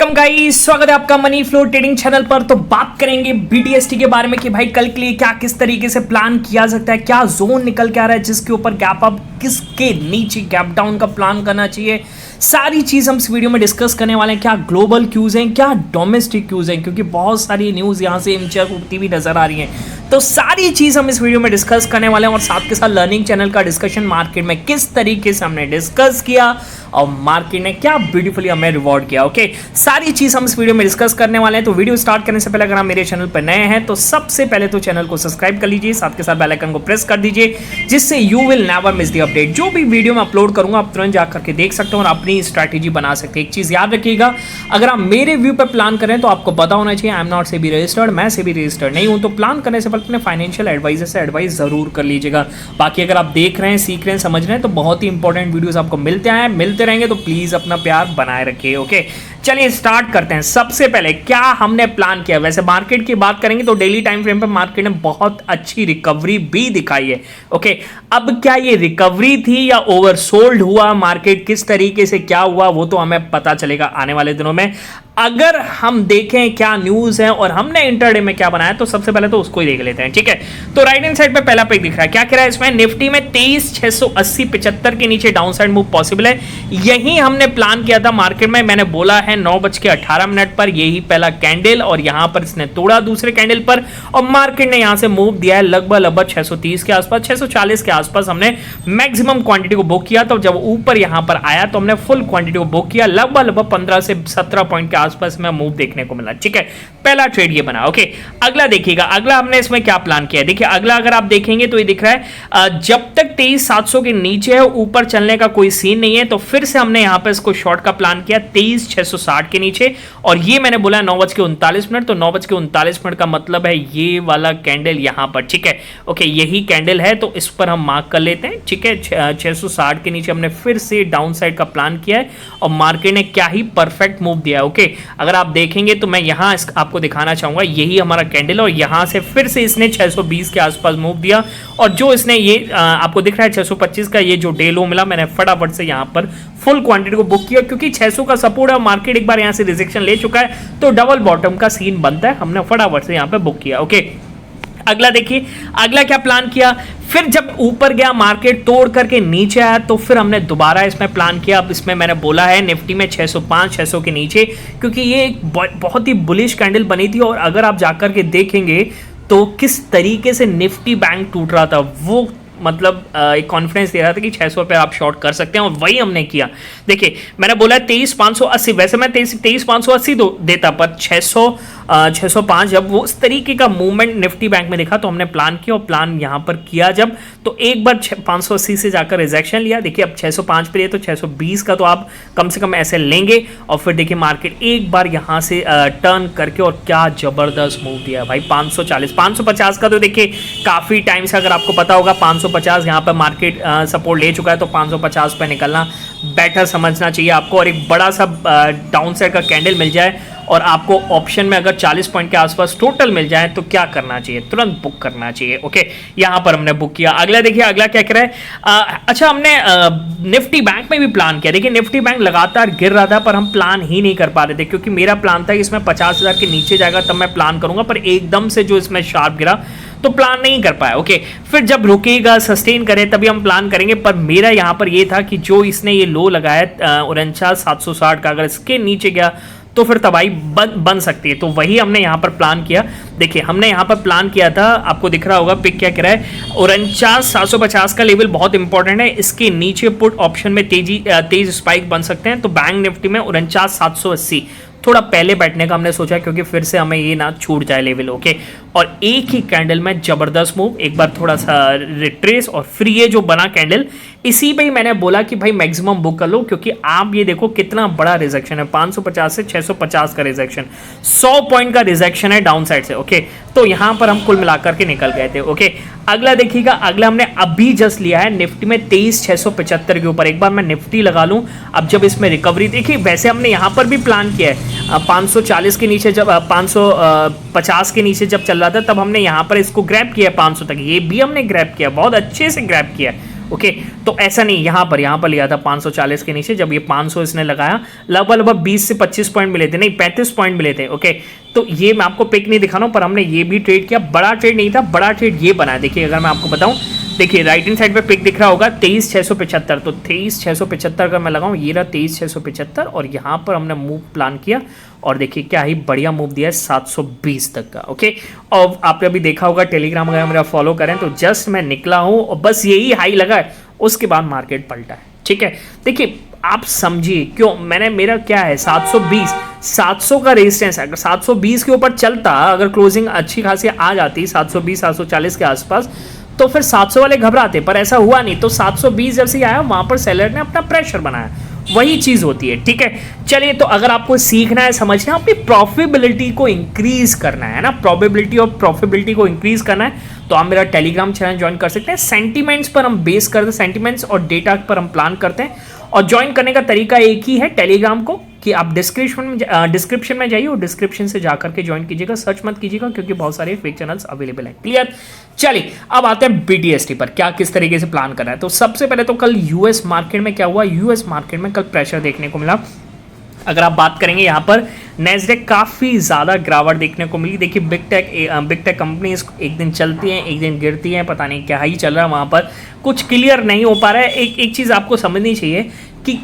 Welcome guys, स्वागत है आपका मनी फ्लो ट्रेडिंग चैनल पर। तो बात करेंगे बीटीएसटी के बारे में कि भाई कल के लिए क्या किस तरीके से प्लान किया सकता है, क्या जोन निकल के आ रहा है जिसके ऊपर गैप अप, किसके नीचे गैप डाउन का प्लान करना चाहिए। सारी चीज हम इस वीडियो में डिस्कस करने वाले हैं। क्या ग्लोबल क्यूज हैं, क्या डोमेस्टिक क्यूज हैं, क्योंकि बहुत सारी न्यूज यहाँ से इंचर उठती हुई नजर आ रही है। तो सारी चीज हम इस वीडियो में डिस्कस करने वाले हैं और साथ के साथ लर्निंग चैनल का डिस्कशन, मार्केट में किस तरीके से हमने डिस्कस किया और मार्केट ने क्या ब्यूटीफुली हमें रिवॉर्ड किया। ओके, सारी चीज हम इस वीडियो में डिस्कस करने वाले हैं। तो वीडियो स्टार्ट करने से पहले अगर आप मेरे चैनल पर नए हैं तो सबसे पहले तो चैनल को सब्सक्राइब कर लीजिए, साथ के साथ बेल आइकन को प्रेस कर दीजिए, जिससे you will never miss the update. जो भी वीडियो मैं अपलोड करूंगा आप तुरंत जाकर के देख सकते हो और अपनी स्ट्रैटेजी बना सकते हैं। एक चीज याद रखिएगा, अगर आप मेरे व्यू पर प्लान करें तो आपको पता होना चाहिए I am not SEBI registered, मैं सेबी रजिस्टर्ड नहीं हूं। तो प्लान करने से पहले अपने फाइनेंशियल एडवाइजर से एडवाइस जरूर कर लीजिएगा। बाकी अगर आप देख रहे हैं, सीख रहे हैं, समझ रहे हैं तो बहुत ही इंपॉर्टेंट वीडियोस आपको मिलते रहेंगे। तो प्लीज अपना प्यार बनाए रखिए। ओके, चलिए स्टार्ट करते हैं। सबसे पहले क्या हमने प्लान किया, वैसे मार्केट की बात करेंगे तो डेली टाइम फ्रेम पर मार्केट ने बहुत अच्छी रिकवरी भी दिखाई है। ओके, अब क्या ये रिकवरी थी या ओवरसोल्ड हुआ मार्केट, किस तरीके से क्या हुआ वो तो हमें पता चलेगा आने वाले दिनों में। अगर हम देखें क्या न्यूज है और हमने इंटरडे में क्या बनाया तो सबसे पहले तो उसको ही देख लेते हैं। ठीक है, तो राइट हैंड साइड पे पहला पिक दिख रहा है, क्या कह रहा है इसमें, निफ्टी में 23,680 75 के नीचे डाउन साइड मूव पॉसिबल है। यही हमने प्लान किया था मार्केट में, मैंने बोला है 9:18 पर यही पहला कैंडल, और यहां पर इसने तोड़ा दूसरे कैंडल पर और मार्केट ने यहां से मूव दिया है लगभग 630 के आसपास, 640 के आसपास हमने मैक्सिमम क्वांटिटी को बुक किया। तो जब ऊपर यहां पर आया तो हमने फुल क्वांटिटी को बुक किया, लगभग 15 से 17 पॉइंट के आसपास में मूव देखने को मिला। ठीक है, पहला ट्रेड ये बना। ओके, अगला देखिएगा, अगला हमने इसमें क्या प्लान किया है। देखिए अगला अगर आप देखेंगे तो ये दिख रहा है जब तक 23,700 के नीचे है ऊपर चलने का कोई सीन नहीं है। तो फिर से हमने यहां पर इसको शॉर्ट का प्लान किया 23,660 के नीचे, और ये मैंने बोला 9:39, तो 9:39 का मतलब है ये वाला कैंडल यहां पर। ठीक है, ओके, यही कैंडल है तो इस पर हम मार्क कर लेते हैं। ठीक है, 660 के नीचे हमने फिर से डाउन साइड का प्लान किया है और मार्केट ने क्या ही परफेक्ट मूव दिया है। ओके, अगर आप देखेंगे तो मैं यहां आपको दिखाना चाहूंगा, यही हमारा कैंडल और यहां से फिर से इसने 620 के आसपास मूव दिया, और जो इसने ये आपको दिख रहा है 625 का ये जो डे लो मिला, मैंने फटाफट से यहां पर फुल क्वांटिटी को बुक किया क्योंकि 600 का सपोर्ट है, मार्केट एक बार यहां से रिजेक्शन ले चुका है तो डबल बॉटम का सीन बनता है, हमने फटाफट से यहां पर बुक किया। ओके, अगला देखिए, अगला क्या प्लान किया, फिर जब ऊपर गया मार्केट तोड़ करके नीचे आया तो फिर हमने दोबारा इसमें प्लान किया। अब इसमें मैंने बोला है निफ्टी में 605 600 के नीचे, क्योंकि ये एक बहुत ही बुलिश कैंडल बनी थी और अगर आप जाकर के देखेंगे तो किस तरीके से निफ्टी बैंक टूट रहा था, वो मतलब एक कॉन्फिडेंस दे रहा था कि 600 पे आप शॉर्ट कर सकते हैं और वही हमने किया। देखिए मैंने बोला 23,580, वैसे मैं 23,580 देता पर 605 जब वो इस तरीके का मूवमेंट निफ्टी बैंक में दिखा तो हमने प्लान किया और प्लान यहां पर किया जब तो एक बार 580 से जाकर रिजेक्शन लिया। देखिए अब 605 पे तो 620 का तो आप कम से कम ऐसे लेंगे और फिर देखिए मार्केट एक बार यहां से टर्न करके और क्या जबरदस्त मूव दिया भाई। 540 550 का तो देखिए काफी टाइम से, अगर आपको पता होगा 550 यहां पर मार्केट सपोर्ट ले चुका है, तो 550 पे निकलना बेटर समझना चाहिए आपको, और एक बड़ा सा डाउन साइड का कैंडल मिल जाए और आपको ऑप्शन में अगर 40 पॉइंट के आसपास टोटल मिल जाए तो क्या करना चाहिए, तुरंत बुक करना चाहिए। ओके, यहां पर हमने बुक किया। अगला देखिए, अगला क्या कह रहा है, अच्छा हमने निफ्टी बैंक में भी प्लान किया। देखिए निफ्टी बैंक लगातार गिर रहा था पर हम प्लान ही नहीं कर पा रहे थे, क्योंकि मेरा प्लान था कि इसमें 50,000 के नीचे जाएगा तब मैं प्लान करूंगा, पर एकदम से जो इसमें शार्प गिरा तो प्लान नहीं कर पाया। ओके, फिर जब रुकेगा सस्टेन करे तभी हम प्लान करेंगे, पर मेरा यहां पर ये था कि जो इसने ये लो लगाया 49,760 का, अगर इसके नीचे गया तो फिर तबाही बन सकती है, तो वही हमने यहाँ पर प्लान किया। देखिए हमने यहाँ पर प्लान किया था, आपको दिख रहा होगा पिक क्या कह रहा है, 49,750 का लेवल बहुत इंपॉर्टेंट है, इसके नीचे पुट ऑप्शन में तेज स्पाइक बन सकते हैं। तो बैंक निफ्टी में 49,780 थोड़ा पहले बैठने का हमने सोचा क्योंकि फिर से हमें ये ना छूट जाए लेवल। ओके, और एक ही कैंडल में जबरदस्त मूव, एक बार थोड़ा सा रिट्रेस और फिर ये जो बना कैंडल, इसी पे ही मैंने बोला कि भाई मैक्सिमम बुक कर लो, क्योंकि आप ये देखो कितना बड़ा रिजेक्शन है, 550 से 650 का रिजेक्शन, 100 पॉइंट का रिजेक्शन है डाउन साइड से। ओके, तो यहां पर हम कुल मिलाकर के निकल गए थे। ओके, अगला देखिएगा, अगला हमने अभी जस्ट लिया है निफ्टी में 23,675 के ऊपर। एक बार मैं निफ्टी लगा लूं, अब जब इसमें रिकवरी देखिए, वैसे हमने यहां पर भी प्लान किया है 540 के नीचे, जब 550 के नीचे जब चल रहा था तब हमने यहां पर इसको ग्रैब किया 500 तक, ये भी हमने ग्रैब किया, बहुत अच्छे से ग्रैब किया। ओके, तो ऐसा नहीं, यहाँ पर लिया था 540 के नीचे, जब ये 500 इसने लगाया लगभग 20 से 25 पॉइंट मिले थे, नहीं 35 पॉइंट मिले थे। ओके, तो ये मैं आपको पिक नहीं दिखा रहा हूँ, पर हमने ये भी ट्रेड किया, बड़ा ट्रेड नहीं था, बड़ा ट्रेड ये बना। देखिए अगर मैं आपको बताऊँ, देखिए राइट हैंड साइड पे पिक दिख रहा होगा 23,675, तो 23,675 अगर मैं लगाऊं, ये रहा 23,675, और यहाँ पर हमने मूव प्लान किया और देखिए क्या ही बढ़िया मूव दिया है 720 तक का। ओके, और आपने अभी देखा होगा टेलीग्राम अगर मेरा फॉलो करें तो जस्ट मैं निकला हूँ और बस यही हाई लगा है, उसके बाद मार्केट पलटा है। ठीक है, देखिए आप समझिए क्यों मैंने, मेरा क्या है 720, 700 का रेजिस्टेंस, अगर 720 के ऊपर चलता, अगर क्लोजिंग अच्छी खासी आ जाती 720 740 के आसपास, तो फिर 700 वाले घबराते, पर ऐसा हुआ नहीं। तो 720 जब से आया वहां पर सेलर ने अपना प्रेशर बनाया, वही चीज होती है। ठीक है, चलिए, तो अगर आपको सीखना है, समझना है, अपनी प्रॉफिटेबिलिटी को इंक्रीज करना है ना, प्रोबेबिलिटी और प्रॉफिटेबिलिटी को इंक्रीज करना है, तो आप मेरा टेलीग्राम चैनल ज्वाइन कर सकते हैं। सेंटीमेंट्स पर हम बेस करते हैं, सेंटीमेंट्स और डेटा पर हम प्लान करते हैं, और ज्वाइन करने का तरीका एक ही है टेलीग्राम को, कि आप डिस्क्रिप्शन में जाइए और डिस्क्रिप्शन से जाकर के ज्वाइन कीजिएगा, सर्च मत कीजिएगा क्योंकि बहुत सारे फेक चैनल्स अवेलेबल हैं। क्लियर? चलिए अब आते हैं BTST पर, क्या किस तरीके से प्लान करना है। तो सबसे पहले तो कल यूएस मार्केट में क्या हुआ, यूएस मार्केट में कल प्रेशर देखने को मिला। अगर आप बात करेंगे यहाँ पर नैस्डैक काफ़ी ज़्यादा गिरावट देखने को मिली। देखिए बिग टेक कंपनीज एक दिन चलती हैं, एक दिन गिरती हैं, पता नहीं क्या ही चल रहा है वहाँ पर, कुछ क्लियर नहीं हो पा रहा है। एक चीज़ आपको समझनी चाहिए कि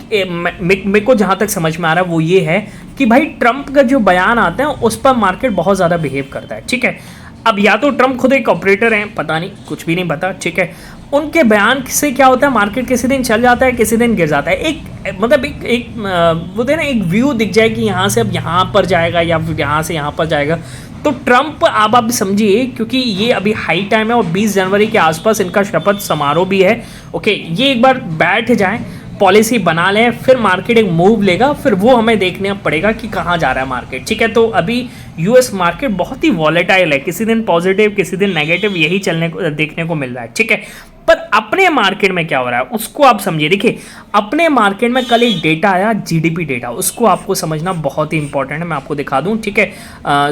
मेरे को जहाँ तक समझ में आ रहा है वो ये है कि भाई ट्रंप का जो बयान आता है उस पर मार्केट बहुत ज़्यादा बिहेव करता है। ठीक है, अब या तो ट्रंप खुद एक ऑपरेटर हैं, पता नहीं, कुछ भी नहीं पता। ठीक है, उनके बयान से क्या होता है, मार्केट किसी दिन चल जाता है, किसी दिन गिर जाता है। एक मतलब एक बोलते हैं ना, एक व्यू दिख जाए कि यहाँ से अब यहाँ पर जाएगा या फिर यहाँ से यहाँ पर जाएगा। तो ट्रंप आप समझिए, क्योंकि ये अभी हाई टाइम है और 20 जनवरी के आसपास इनका शपथ समारोह भी है। ओके, ये एक बार बैठ जाए, पॉलिसी बना लें, फिर मार्केट एक मूव लेगा, फिर वो हमें देखना पड़ेगा कि कहाँ जा रहा है मार्केट। ठीक है, तो अभी यूएस मार्केट बहुत ही वॉलेटाइल है, किसी दिन पॉजिटिव किसी दिन नेगेटिव, यही देखने को मिल रहा है। ठीक है, पर अपने मार्केट में क्या हो रहा है उसको आप समझिए। देखिए अपने मार्केट में कल एक डेटा आया, जीडीपी डेटा, उसको आपको समझना बहुत ही इंपॉर्टेंट है। मैं आपको दिखा दूं, ठीक है,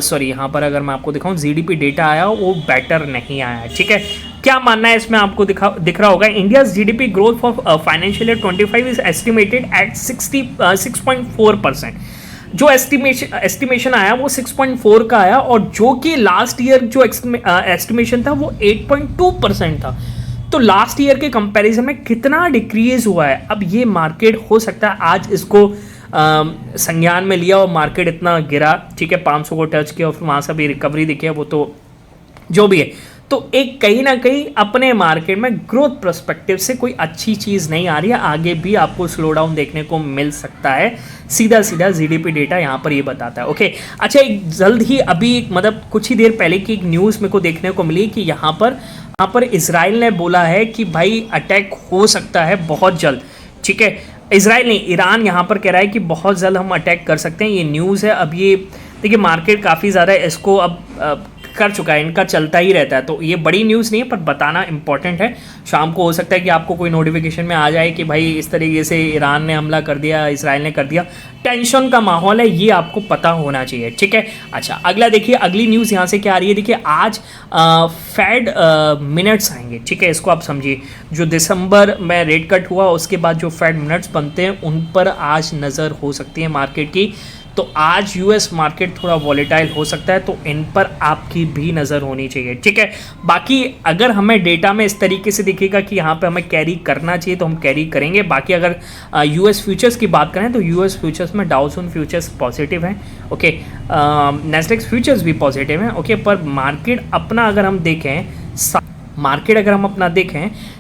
सॉरी यहाँ पर अगर मैं आपको दिखाऊं, जीडीपी डेटा आया वो बेटर नहीं आया है। ठीक है, क्या मानना है इसमें आपको दिख रहा होगा, India GDP growth for financial year 25 is estimated at 6.4%। जो एस्टिमेशन आया वो 6.4 का आया, और जो कि लास्ट ईयर जो एस्टिमेशन था वो 8.2% था। तो लास्ट ईयर के कंपैरिजन में कितना डिक्रीज हुआ है। अब ये मार्केट हो सकता है आज इसको संज्ञान में लिया और मार्केट इतना गिरा, ठीक है, 500 को टच किया और फिर वहाँ से भी रिकवरी दिखी, वो तो जो भी है। तो एक कहीं ना कहीं अपने मार्केट में ग्रोथ पर्सपेक्टिव से कोई अच्छी चीज़ नहीं आ रही है, आगे भी आपको स्लो डाउन देखने को मिल सकता है। सीधा जीडीपी डेटा यहाँ पर ये बताता है। ओके, अच्छा, एक जल्द ही अभी मतलब कुछ ही देर पहले की एक न्यूज़ मेरे को देखने को मिली कि यहाँ पर इजराइल ने बोला है कि भाई अटैक हो सकता है बहुत जल्द। ठीक है, इजराइल नहीं, ईरान यहाँ पर कह रहा है कि बहुत जल्द हम अटैक कर सकते हैं। ये न्यूज़ है। अब ये देखिए मार्केट काफ़ी ज़्यादा इसको अब कर चुका है, इनका चलता ही रहता है, तो ये बड़ी न्यूज़ नहीं है पर बताना इंपॉर्टेंट है। शाम को हो सकता है कि आपको कोई नोटिफिकेशन में आ जाए कि भाई इस तरीके से ईरान ने हमला कर दिया, इजराइल ने कर दिया। टेंशन का माहौल है, ये आपको पता होना चाहिए। ठीक है, अच्छा, अगला देखिए, अगली न्यूज़ यहाँ से क्या आ रही है। देखिए आज फेड मिनट्स आएंगे। ठीक है, इसको आप समझिए, जो दिसंबर में रेट कट हुआ उसके बाद जो फेड मिनट्स बनते हैं उन पर आज नज़र हो सकती है मार्केट की। तो आज यूएस मार्केट थोड़ा वॉलेटाइल हो सकता है, तो इन पर आपकी भी नज़र होनी चाहिए। ठीक है, बाकी अगर हमें डेटा में इस तरीके से दिखेगा कि यहाँ पे हमें कैरी करना चाहिए तो हम कैरी करेंगे। बाकी अगर यूएस फ्यूचर्स की बात करें तो यूएस फ्यूचर्स में डाउ जोन्स फ्यूचर्स पॉजिटिव हैं। ओके, नैस्डैक फ्यूचर्स भी पॉजिटिव हैं। ओके, पर मार्केट अपना अगर हम देखें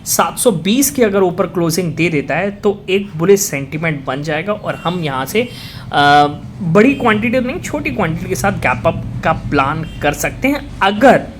720 के अगर ऊपर क्लोजिंग दे देता है तो एक बुलिश सेंटीमेंट बन जाएगा और हम यहाँ से बड़ी क्वांटिटी नहीं, छोटी क्वांटिटी के साथ गैप अप का प्लान कर सकते हैं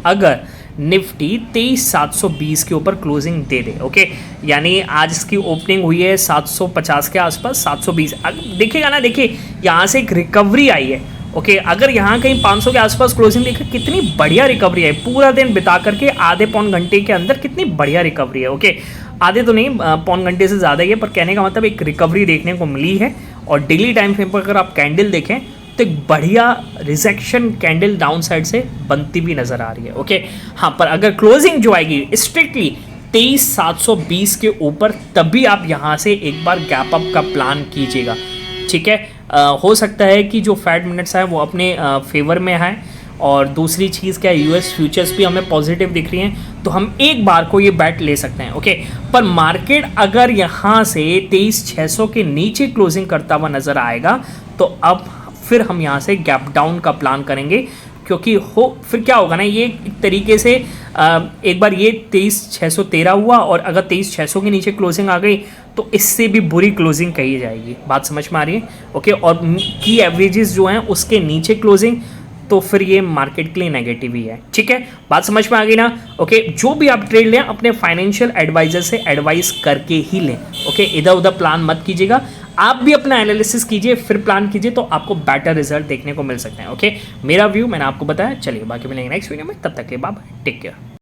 अगर निफ्टी 23,720 के ऊपर क्लोजिंग दे दे। ओके, यानी आज इसकी ओपनिंग हुई है 750 के आसपास, 720 देखिएगा ना। देखिए यहाँ से एक रिकवरी आई है। ओके, अगर यहाँ कहीं 500 के आसपास क्लोजिंग देखिए, कितनी बढ़िया रिकवरी है, पूरा दिन बिता करके आधे पौन घंटे के अंदर कितनी बढ़िया रिकवरी है। ओके, आधे तो नहीं, पौन घंटे से ज़्यादा ही है, पर कहने का मतलब एक रिकवरी देखने को मिली है। और डेली टाइम फ्रेम पर अगर आप कैंडल देखें तो एक बढ़िया रिजेक्शन कैंडल डाउन साइड से बनती भी नज़र आ रही है। ओके, हाँ, पर अगर क्लोजिंग जो आएगी स्ट्रिक्टली 23,720 के ऊपर, तभी आप यहाँ से एक बार गैप अप का प्लान कीजिएगा। ठीक है, हो सकता है कि जो फैट मिनट्स है वो अपने फेवर में है, और दूसरी चीज़ क्या है, यूएस फ्यूचर्स भी हमें पॉजिटिव दिख रही हैं, तो हम एक बार को ये बैट ले सकते हैं। ओके, पर मार्केट अगर यहाँ से 23,600 के नीचे क्लोजिंग करता हुआ नज़र आएगा तो अब फिर हम यहाँ से गैप डाउन का प्लान करेंगे, क्योंकि फिर क्या होगा ना, ये एक तरीके से एक बार ये 23,613 हुआ और अगर 23,600 के नीचे क्लोजिंग आ गई तो इससे भी बुरी क्लोजिंग कही जाएगी। बात समझ में आ रही है? ओके, और की एवरेजेस जो हैं उसके नीचे क्लोजिंग, तो फिर ये मार्केट के लिए नेगेटिव ही है। ठीक है, बात समझ में आ गई ना? ओके, जो भी आप ट्रेड लें अपने फाइनेंशियल एडवाइजर से एडवाइस करके ही लें। ओके, इधर उधर प्लान मत कीजिएगा, आप भी अपना एनालिसिस कीजिए फिर प्लान कीजिए, तो आपको बेटर रिजल्ट देखने को मिल सकते हैं। ओके, मेरा व्यू मैंने आपको बताया। चलिए बाकी मिलेंगे नेक्स्ट वीडियो में, तब तक के लिए बाय बाय, टेक केयर।